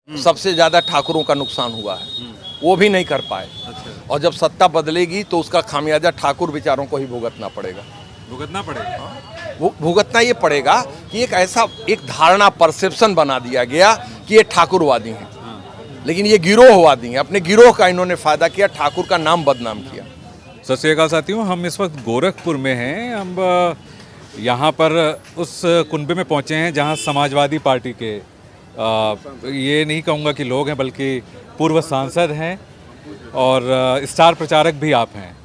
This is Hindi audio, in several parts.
सबसे ज्यादा ठाकुरों का नुकसान हुआ है, वो भी नहीं कर पाए। और जब सत्ता बदलेगी तो उसका खामियाजा ठाकुर बेचारों को ही भुगतना पड़ेगा। भुगतना पड़ेगा। वो भुगतना ये पड़ेगा कि एक धारणा परसेप्शन बना दिया गया कि ये ठाकुरवादी हैं, लेकिन ये गिरोहवादी हैं। अपने गिरोह का इन्होंने फायदा किया, ठाकुर का नाम बदनाम किया। सत श्री अकाल साथियों, हम इस वक्त गोरखपुर में हैं। हम यहाँ पर उस कुनबे में पहुँचे हैं जहाँ समाजवादी पार्टी के ये नहीं कहूँगा कि लोग हैं, बल्कि पूर्व सांसद हैं और स्टार प्रचारक भी आप हैं।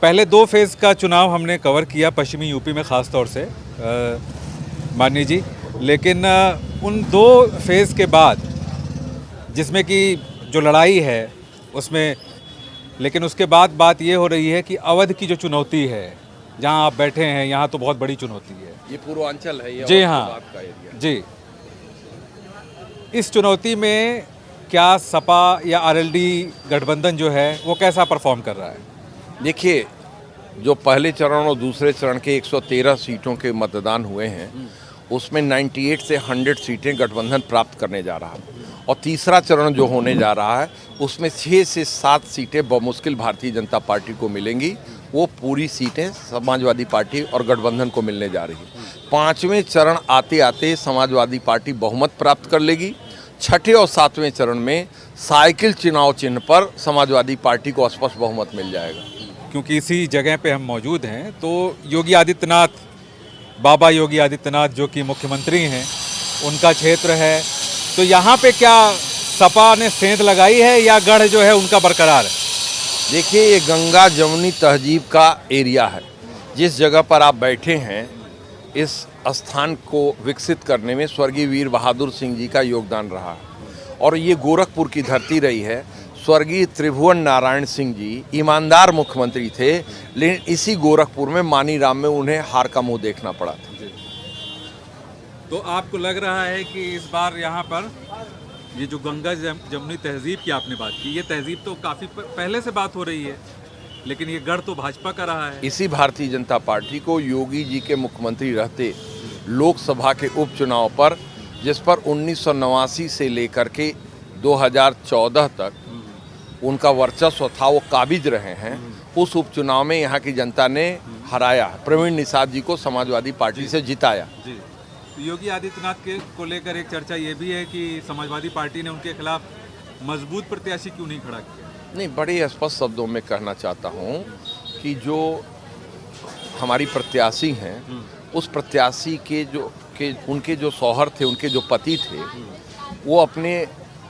पहले 2 फेज़ का चुनाव हमने कवर किया पश्चिमी यूपी में ख़ास तौर से माननीय जी, लेकिन उन 2 फेज़ के बाद जिसमें कि जो लड़ाई है उसमें, लेकिन उसके बाद बात ये हो रही है कि अवध की जो चुनौती है, जहाँ आप बैठे हैं, यहाँ तो बहुत बड़ी चुनौती है। ये पूर्वांचल है, ये जी हाँ जी। इस चुनौती में क्या सपा या आरएलडी गठबंधन जो है वो कैसा परफॉर्म कर रहा है? देखिए, जो पहले चरण और दूसरे चरण के 113 सीटों के मतदान हुए हैं, उसमें 98 से 100 सीटें गठबंधन प्राप्त करने जा रहा है। और तीसरा चरण जो होने जा रहा है उसमें 6 से 7 सीटें बमुश्किल भारतीय जनता पार्टी को मिलेंगी। वो पूरी सीटें समाजवादी पार्टी और गठबंधन को मिलने जा रही है। 5वें चरण आते आते समाजवादी पार्टी बहुमत प्राप्त कर लेगी। 6ठे और 7वें चरण में साइकिल चुनाव चिन्ह पर समाजवादी पार्टी को स्पष्ट बहुमत मिल जाएगा। क्योंकि इसी जगह पे हम मौजूद हैं, तो योगी आदित्यनाथ, बाबा योगी आदित्यनाथ जो कि मुख्यमंत्री हैं, उनका क्षेत्र है। तो यहाँ पे क्या सपा ने सेंध लगाई है या गढ़ जो है उनका बरकरार है? देखिए, ये गंगा जमुनी तहजीब का एरिया है। जिस जगह पर आप बैठे हैं, इस स्थान को विकसित करने में स्वर्गीय वीर बहादुर सिंह जी का योगदान रहा है। और ये गोरखपुर की धरती रही है। स्वर्गीय त्रिभुवन नारायण सिंह जी ईमानदार मुख्यमंत्री थे, लेकिन इसी गोरखपुर में मानीराम में उन्हें हार का मुंह देखना पड़ा था। तो आपको लग रहा है कि इस बार यहाँ पर ये जो गंगा जमुनी तहजीब की आपने बात की, ये तहजीब तो काफ़ी पहले से बात हो रही है, लेकिन ये गढ़ तो भाजपा का रहा है। इसी भारतीय जनता पार्टी को योगी जी के मुख्यमंत्री रहते लोकसभा के उपचुनाव पर, जिस पर 1989 से लेकर के 2014 तक उनका वर्चस्व था, वो काबिज रहे हैं। उस उपचुनाव में यहाँ की जनता ने हराया, प्रवीण निषाद जी को समाजवादी पार्टी से जिताया। जी। योगी आदित्यनाथ के को लेकर एक चर्चा ये भी है कि समाजवादी पार्टी ने उनके खिलाफ मजबूत प्रत्याशी क्यों नहीं खड़ा किया? नहीं, बड़े स्पष्ट शब्दों में कहना चाहता हूँ कि जो हमारी प्रत्याशी हैं, उस प्रत्याशी के उनके जो शौहर थे, उनके जो पति थे, वो अपने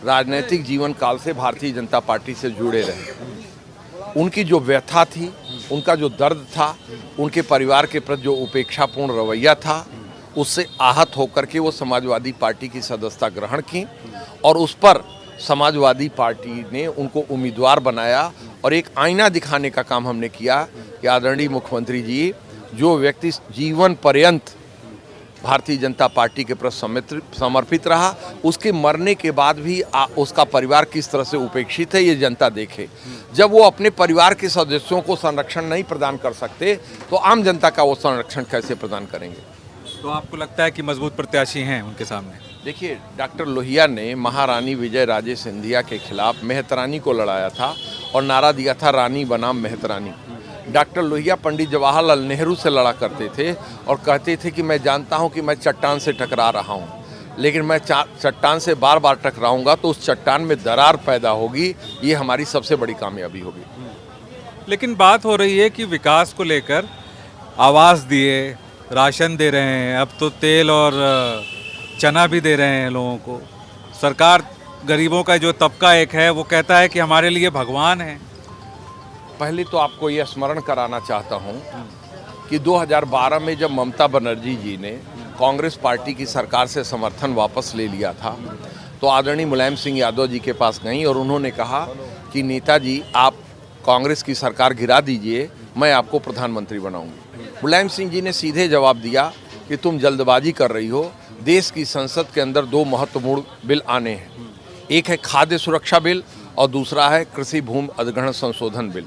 राजनीतिक जीवन काल से भारतीय जनता पार्टी से जुड़े रहे। उनकी जो व्यथा थी, उनका जो दर्द था, उनके परिवार के प्रति जो उपेक्षापूर्ण रवैया था, उससे आहत होकर के वो समाजवादी पार्टी की सदस्यता ग्रहण की और उस पर समाजवादी पार्टी ने उनको उम्मीदवार बनाया। और एक आईना दिखाने का काम हमने किया कि आदरणीय मुख्यमंत्री जी, जो व्यक्ति जीवन पर्यंत भारतीय जनता पार्टी के प्रति समर्पित रहा, उसके मरने के बाद भी उसका परिवार किस तरह से उपेक्षित है, ये जनता देखे। जब वो अपने परिवार के सदस्यों को संरक्षण नहीं प्रदान कर सकते, तो आम जनता का वो संरक्षण कैसे प्रदान करेंगे? तो आपको लगता है कि मजबूत प्रत्याशी हैं उनके सामने? देखिए, डॉक्टर लोहिया ने महारानी विजय राजे सिंधिया के खिलाफ मेहतरानी को लड़ाया था और नारा दिया था, रानी बनाम मेहतरानी। डॉक्टर लोहिया पंडित जवाहरलाल नेहरू से लड़ा करते थे और कहते थे कि मैं जानता हूं कि मैं चट्टान से टकरा रहा हूं, लेकिन मैं चट्टान से बार बार टकराऊंगा तो उस चट्टान में दरार पैदा होगी। ये हमारी सबसे बड़ी कामयाबी होगी। लेकिन बात हो रही है कि विकास को लेकर आवास दिए, राशन दे रहे हैं, अब तो तेल और चना भी दे रहे हैं लोगों को। सरकार गरीबों का जो तबका एक है वो कहता है कि हमारे लिए भगवान है। पहले तो आपको यह स्मरण कराना चाहता हूं कि 2012 में जब ममता बनर्जी जी ने कांग्रेस पार्टी की सरकार से समर्थन वापस ले लिया था, तो आदरणीय मुलायम सिंह यादव जी के पास गई और उन्होंने कहा कि नेताजी, आप कांग्रेस की सरकार गिरा दीजिए, मैं आपको प्रधानमंत्री बनाऊंगी। मुलायम सिंह जी ने सीधे जवाब दिया कि तुम जल्दबाजी कर रही हो। देश की संसद के अंदर 2 महत्वपूर्ण बिल आने हैं। एक है खाद्य सुरक्षा बिल और दूसरा है कृषि भूमि अधिग्रहण संशोधन बिल।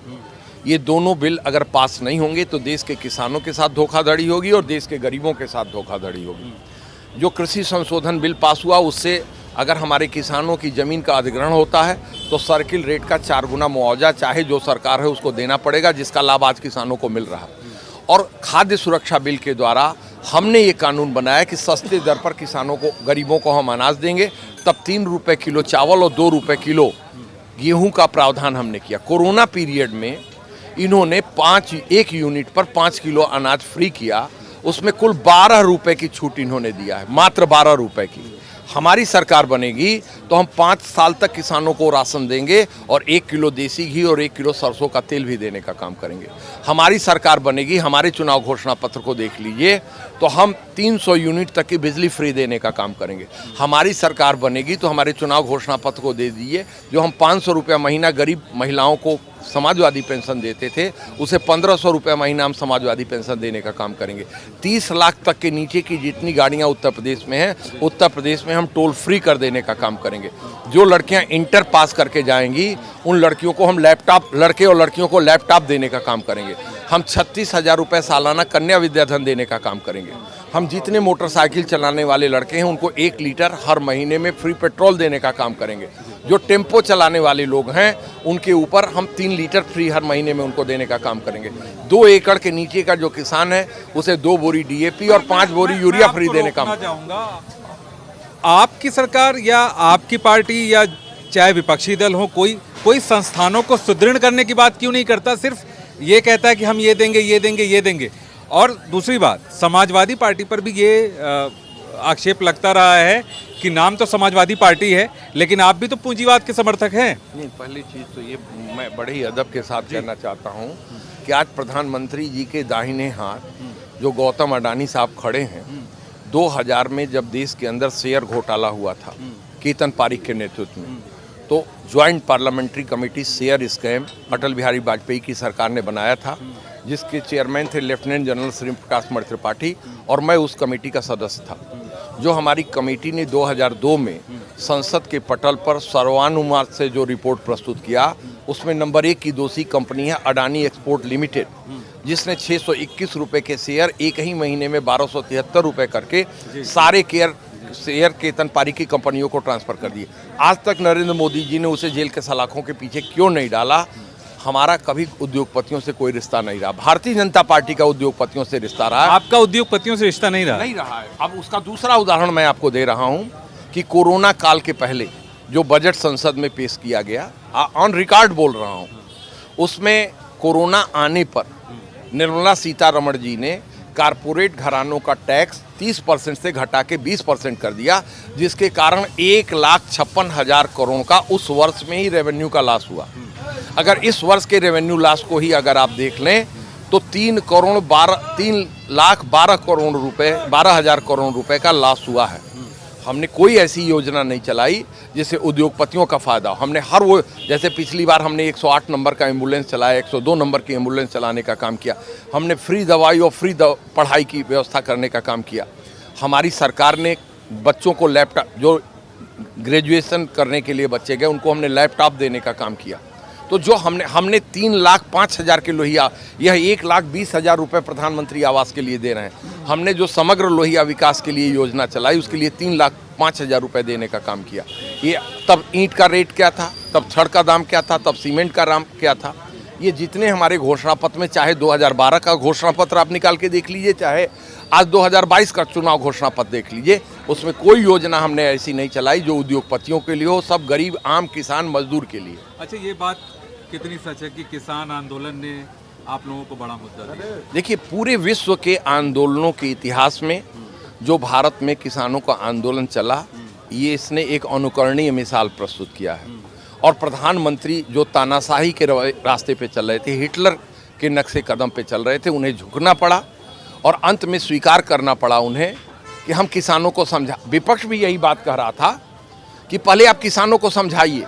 ये दोनों बिल अगर पास नहीं होंगे तो देश के किसानों के साथ धोखाधड़ी होगी और देश के गरीबों के साथ धोखाधड़ी होगी। जो कृषि संशोधन बिल पास हुआ, उससे अगर हमारे किसानों की ज़मीन का अधिग्रहण होता है तो सर्किल रेट का 4 गुना मुआवजा चाहे जो सरकार है उसको देना पड़ेगा, जिसका लाभ आज किसानों को मिल रहा है। और खाद्य सुरक्षा बिल के द्वारा हमने ये कानून बनाया कि सस्ते दर पर किसानों को, गरीबों को हम अनाज देंगे। तब 3 रुपये किलो चावल और 2 रुपये किलो गेहूं का प्रावधान हमने किया। कोरोना पीरियड में इन्होंने 1 यूनिट पर 5 किलो अनाज फ्री किया, उसमें कुल 12 रुपये की छूट इन्होंने दिया है, मात्र 12 रुपये की। हमारी सरकार बनेगी तो हम 5 साल तक किसानों को राशन देंगे और 1 किलो देसी घी और 1 किलो सरसों का तेल भी देने का काम करेंगे। हमारी सरकार बनेगी, हमारे चुनाव घोषणा पत्र को देख लीजिए, तो हम 300 यूनिट तक की बिजली फ्री देने का काम करेंगे। हमारी सरकार बनेगी तो हमारे चुनाव घोषणा पत्र को दे दीजिए, जो हम 500 रुपया महीना गरीब महिलाओं को समाजवादी पेंशन देते थे, उसे 1500 रुपये महीना हम समाजवादी पेंशन देने का काम करेंगे। 30 लाख तक के नीचे की जितनी गाड़ियां उत्तर प्रदेश में हैं, उत्तर प्रदेश में हम टोल फ्री कर देने का काम करेंगे। जो लड़कियां इंटर पास करके जाएंगी उन लड़कियों को हम लैपटॉप, लड़के और लड़कियों को लैपटॉप देने का काम करेंगे। हम 36,000 रुपये सालाना कन्या विद्याधन देने का काम करेंगे। हम जितने मोटरसाइकिल चलाने वाले लड़के हैं उनको 1 लीटर हर महीने में फ्री पेट्रोल देने का काम करेंगे। जो टेम्पो चलाने वाले लोग हैं उनके ऊपर हम 3 लीटर फ्री हर महीने में उनको देने का काम करेंगे। 2 एकड़ के नीचे का जो किसान है उसे 2 बोरी DAP और 5 बोरी यूरिया फ्री देने का काम। आपकी सरकार या आपकी पार्टी या चाहे विपक्षी दल हो, कोई संस्थानों को सुदृढ़ करने की बात क्यों नहीं करता? सिर्फ ये कहता है कि हम ये देंगे, ये देंगे, ये देंगे। और दूसरी बात, समाजवादी पार्टी पर भी ये आक्षेप लगता रहा है कि नाम तो समाजवादी पार्टी है लेकिन आप भी तो पूंजीवाद के समर्थक हैं। नहीं, पहली चीज़ तो ये मैं बड़े ही अदब के साथ कहना चाहता हूँ कि आज प्रधानमंत्री जी के दाहिने हाथ जो गौतम अडानी साहब खड़े हैं, 2000 में जब देश के अंदर शेयर घोटाला हुआ था केतन पारिक के नेतृत्व में, तो joint parliamentary committee share scam Atal Bihari Vajpayee की सरकार ने बनाया था, जिसके चेयरमैन थे लेफ्टिनेंट जनरल श्री प्रकाश मणि त्रिपाठी, और मैं उस कमेटी का सदस्य था। जो हमारी कमेटी ने 2002 में संसद के पटल पर सर्वानुमत से जो रिपोर्ट प्रस्तुत किया, उसमें नंबर 1 की दोषी कंपनी है अडानी एक्सपोर्ट लिमिटेड, जिसने 621 रुपये के शेयर एक ही महीने में 1273 रुपये करके सारे शेयर केतन पारिक की कंपनियों को ट्रांसफ़र कर दिए। आज तक नरेंद्र मोदी जी ने उसे जेल के सलाखों के पीछे क्यों नहीं डाला? हमारा कभी उद्योगपतियों से कोई रिश्ता नहीं रहा। भारतीय जनता पार्टी का उद्योगपतियों से रिश्ता रहा है। आपका उद्योगपतियों से रिश्ता नहीं रहा है। अब उसका दूसरा उदाहरण मैं आपको दे रहा हूं कि कोरोना काल के पहले जो बजट संसद में पेश किया गया, ऑन रिकॉर्ड बोल रहा हूं, उसमें कोरोना आने पर निर्मला सीतारमण जी ने कारपोरेट घरानों का टैक्स 30% से घटा के 20% कर दिया, जिसके कारण 1,56,000 करोड़ का उस वर्ष में ही रेवेन्यू का लॉस हुआ। अगर इस वर्ष के रेवेन्यू लॉस को ही अगर आप देख लें तो 3,12,000 करोड़ रुपए का लॉस हुआ है। हमने कोई ऐसी योजना नहीं चलाई जिससे उद्योगपतियों का फायदा हो। हमने हर वो, जैसे पिछली बार हमने 108 नंबर का एम्बुलेंस चलाया, 102 नंबर की एम्बुलेंस चलाने का काम किया, हमने फ्री दवाई और फ्री पढ़ाई की व्यवस्था करने का काम किया। हमारी सरकार ने बच्चों को लैपटॉप, जो ग्रेजुएशन करने के लिए बच्चे गए उनको हमने लैपटॉप देने का काम किया। तो जो हमने 3,05,000 के लोहिया, यह 1,20,000 रुपये प्रधानमंत्री आवास के लिए दे रहे हैं। हमने जो समग्र लोहिया विकास के लिए योजना चलाई उसके लिए 3,05,000 रुपये देने का काम किया। ये तब ईंट का रेट क्या था, तब छड़ का दाम क्या था, तब सीमेंट का दाम क्या था। ये जितने हमारे घोषणा पत्र में, चाहे 2012 का घोषणा पत्र आप निकाल के देख लीजिए, चाहे आज 2022 का चुनाव घोषणा पत्र देख लीजिए, उसमें कोई योजना हमने ऐसी नहीं चलाई जो उद्योगपतियों के लिए हो, सब गरीब आम किसान मजदूर के लिए। अच्छा, ये बात कितनी सच है कि किसान आंदोलन ने आप लोगों को बड़ा मुद्दा दिया? देखिए, पूरे विश्व के आंदोलनों के इतिहास में जो भारत में किसानों का आंदोलन चला, ये इसने एक अनुकरणीय मिसाल प्रस्तुत किया है। और प्रधानमंत्री जो तानाशाही के रास्ते पे चल रहे थे, हिटलर के नक्शे कदम पे चल रहे थे, उन्हें झुकना पड़ा और अंत में स्वीकार करना पड़ा उन्हें कि हम किसानों को समझा। विपक्ष भी यही बात कह रहा था कि पहले आप किसानों को समझाइए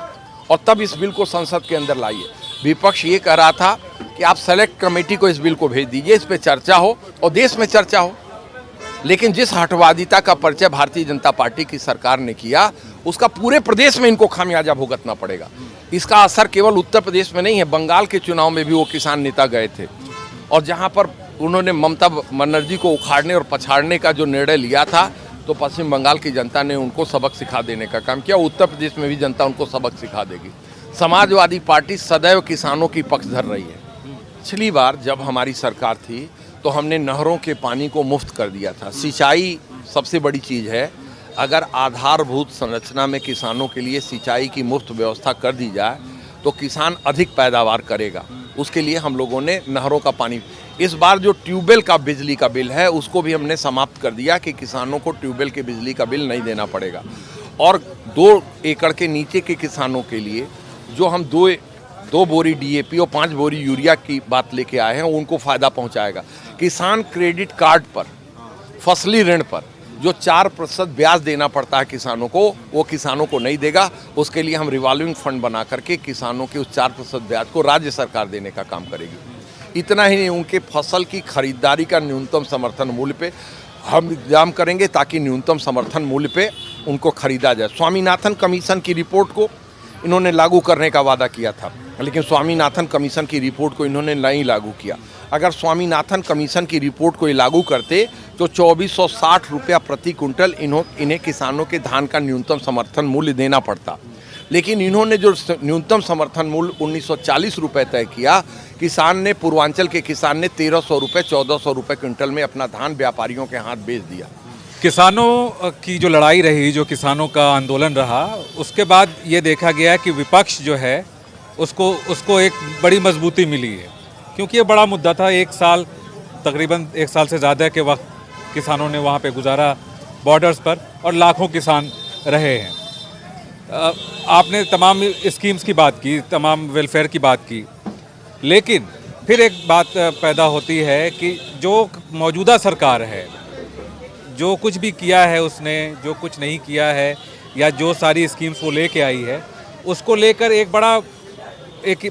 और तब इस बिल को संसद के अंदर लाइए। विपक्ष ये कह रहा था कि आप सेलेक्ट कमेटी को इस बिल को भेज दीजिए, इस पे चर्चा हो और देश में चर्चा हो। लेकिन जिस हठवादिता का परिचय भारतीय जनता पार्टी की सरकार ने किया, उसका पूरे प्रदेश में इनको खामियाजा भुगतना पड़ेगा। इसका असर केवल उत्तर प्रदेश में नहीं है, बंगाल के चुनाव में भी वो किसान नेता गए थे और जहाँ पर उन्होंने ममता बनर्जी को उखाड़ने और पछाड़ने का जो निर्णय लिया था, तो पश्चिम बंगाल की जनता ने उनको सबक सिखा देने का काम किया। उत्तर प्रदेश में भी जनता उनको सबक सिखा देगी। समाजवादी पार्टी सदैव किसानों की पक्षधर रही है। पिछली बार जब हमारी सरकार थी तो हमने नहरों के पानी को मुफ्त कर दिया था। सिंचाई सबसे बड़ी चीज़ है। अगर आधारभूत संरचना में किसानों के लिए सिंचाई की मुफ्त व्यवस्था कर दी जाए तो किसान अधिक पैदावार करेगा। उसके लिए हम लोगों ने नहरों का पानी, इस बार जो ट्यूबवेल का बिजली का बिल है उसको भी हमने समाप्त कर दिया कि किसानों को ट्यूबवेल के बिजली का बिल नहीं देना पड़ेगा। और 2 एकड़ के नीचे के किसानों के लिए जो हम 2 बोरी DAP और 5 बोरी यूरिया की बात लेके आए हैं उनको फ़ायदा पहुंचाएगा। किसान क्रेडिट कार्ड पर, फसली ऋण पर जो 4% ब्याज देना पड़ता है किसानों को, वो किसानों को नहीं देगा। उसके लिए हम रिवॉल्विंग फंड बना करके किसानों के उस 4% ब्याज को राज्य सरकार देने का काम करेगी। इतना ही नहीं, उनके फसल की खरीदारी का न्यूनतम समर्थन मूल्य पे हम इंतजाम करेंगे ताकि न्यूनतम समर्थन मूल्य पे उनको खरीदा जाए। स्वामीनाथन कमीशन की रिपोर्ट को इन्होंने लागू करने का वादा किया था, लेकिन स्वामीनाथन कमीशन की रिपोर्ट को इन्होंने नहीं लागू किया। अगर स्वामीनाथन कमीशन की रिपोर्ट को ये लागू करते तो 2460 रुपया प्रति कुंटल इन्हें किसानों के धान का न्यूनतम समर्थन मूल्य देना पड़ता। लेकिन इन्होंने जो न्यूनतम समर्थन मूल्य 1940 रुपये तय किया, पूर्वांचल के किसान ने 1300 रुपये 1400 रुपये क्विंटल में अपना धान व्यापारियों के हाथ बेच दिया। किसानों की जो लड़ाई रही, जो किसानों का आंदोलन रहा, उसके बाद ये देखा गया कि विपक्ष जो है उसको एक बड़ी मजबूती मिली है, क्योंकि ये बड़ा मुद्दा था। तकरीबन 1 साल से ज़्यादा के वक्त किसानों ने वहाँ पे गुजारा बॉर्डर्स पर, और लाखों किसान रहे हैं। आपने तमाम स्कीम्स की बात की, तमाम वेलफेयर की बात की, लेकिन फिर एक बात पैदा होती है कि जो मौजूदा सरकार है, जो कुछ भी किया है उसने, जो कुछ नहीं किया है, या जो सारी स्कीम्स वो लेके आई है, उसको लेकर एक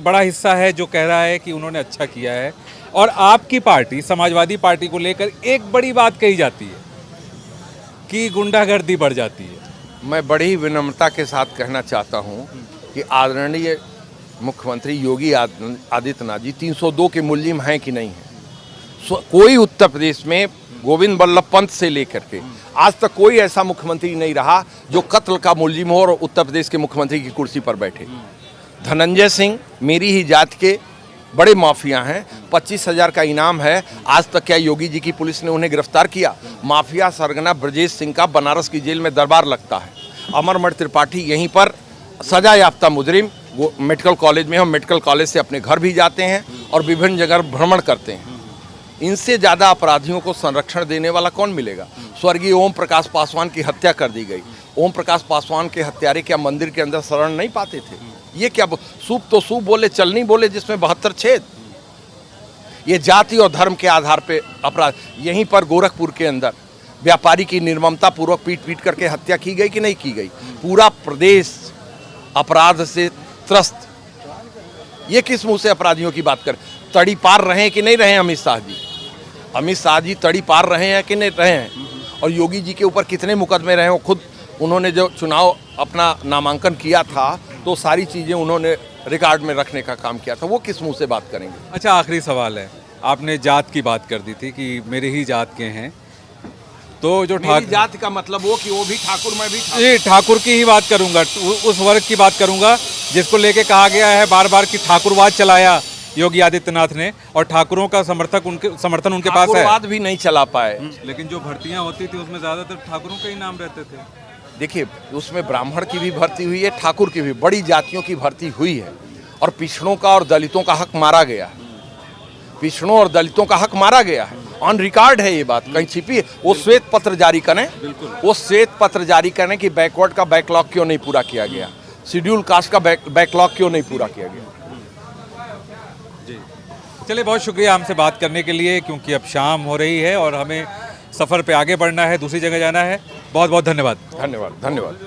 बड़ा हिस्सा है जो कह रहा है कि उन्होंने अच्छा किया है। और आपकी पार्टी, समाजवादी पार्टी को लेकर एक बड़ी बात कही जाती है कि गुंडागर्दी बढ़ जाती है। मैं बड़ी विनम्रता के साथ कहना चाहता हूं कि आदरणीय मुख्यमंत्री योगी आदित्यनाथ जी 302 के मुल्जिम हैं कि नहीं हैं। कोई उत्तर प्रदेश में गोविंद बल्लभ पंत से लेकर के आज तक कोई ऐसा मुख्यमंत्री नहीं रहा जो कत्ल का मुल्जिम हो और उत्तर प्रदेश के मुख्यमंत्री की कुर्सी पर बैठे। धनंजय सिंह मेरी ही जात के बड़े माफिया हैं, 25,000 का इनाम है। आज तक क्या योगी जी की पुलिस ने उन्हें गिरफ्तार किया? माफिया सरगना ब्रजेश सिंह का बनारस की जेल में दरबार लगता है। अमरमठ त्रिपाठी यहीं पर सजा याफ्ता मुजरिम, वो मेडिकल कॉलेज में, हम मेडिकल कॉलेज से अपने घर भी जाते हैं और विभिन्न जगह भ्रमण करते हैं। इनसे ज़्यादा अपराधियों को संरक्षण देने वाला कौन मिलेगा? स्वर्गीय ओम प्रकाश पासवान की हत्या कर दी गई। ओम प्रकाश पासवान के हत्यारे क्या मंदिर के अंदर शरण नहीं पाते थे? ये क्या सूप तो सूप बोले, चल नहीं बोले, जिसमें 72 छेद। ये जाति और धर्म के आधार पे अपराध। यहीं पर गोरखपुर के अंदर व्यापारी की निर्ममता पूर्वक पीट करके हत्या की गई कि नहीं की गई? पूरा प्रदेश अपराध से त्रस्त। ये किस मुंह से अपराधियों की बात कर? तड़ी पार रहे हैं कि नहीं रहे अमित शाह जी? अमित शाह जी तड़ी पार रहे हैं कि नहीं रहे हैं? और योगी जी के ऊपर कितने मुकदमे रहे हैं? खुद उन्होंने जो चुनाव अपना नामांकन किया था तो सारी चीज़ें उन्होंने रिकॉर्ड में रखने का काम किया था। वो किस मुंह से बात करेंगे? अच्छा, आखिरी सवाल है, आपने जात की बात कर दी थी कि मेरे ही जात के हैं, तो जो ठाकुर जात का मतलब वो कि वो भी ठाकुर, मैं भी ठाकुर। जी, ठाकुर की ही बात करूंगा, उस वर्ग की बात करूंगा जिसको लेके कहा गया है बार बार कि ठाकुरवाद चलाया योगी आदित्यनाथ ने, और ठाकुरों का समर्थन उनके पास है। ठाकुरवाद भी नहीं चला पाए, लेकिन जो भर्तियां होती थी उसमें ज़्यादातर ठाकुरों के ही नाम रहते थे। देखिए, उसमें ब्राह्मण की भी भर्ती हुई है, ठाकुर की भी, बड़ी जातियों की भर्ती हुई है। और पिछड़ों का और दलितों का हक मारा गया है। पिछड़ों और दलितों का हक मारा गया है, ऑन रिकॉर्ड है ये बात, कहीं छिपी है। वो श्वेत पत्र जारी करें, वो श्वेत पत्र जारी करें कि बैकवर्ड का बैकलॉग क्यों नहीं पूरा किया गया, शेड्यूल कास्ट का बैकलॉग क्यों नहीं पूरा किया गया। जी, चलिए, बहुत शुक्रिया हमसे बात करने के लिए, क्योंकि अब शाम हो रही है और हमें सफ़र पे आगे बढ़ना है, दूसरी जगह जाना है। बहुत बहुत धन्यवाद। धन्यवाद।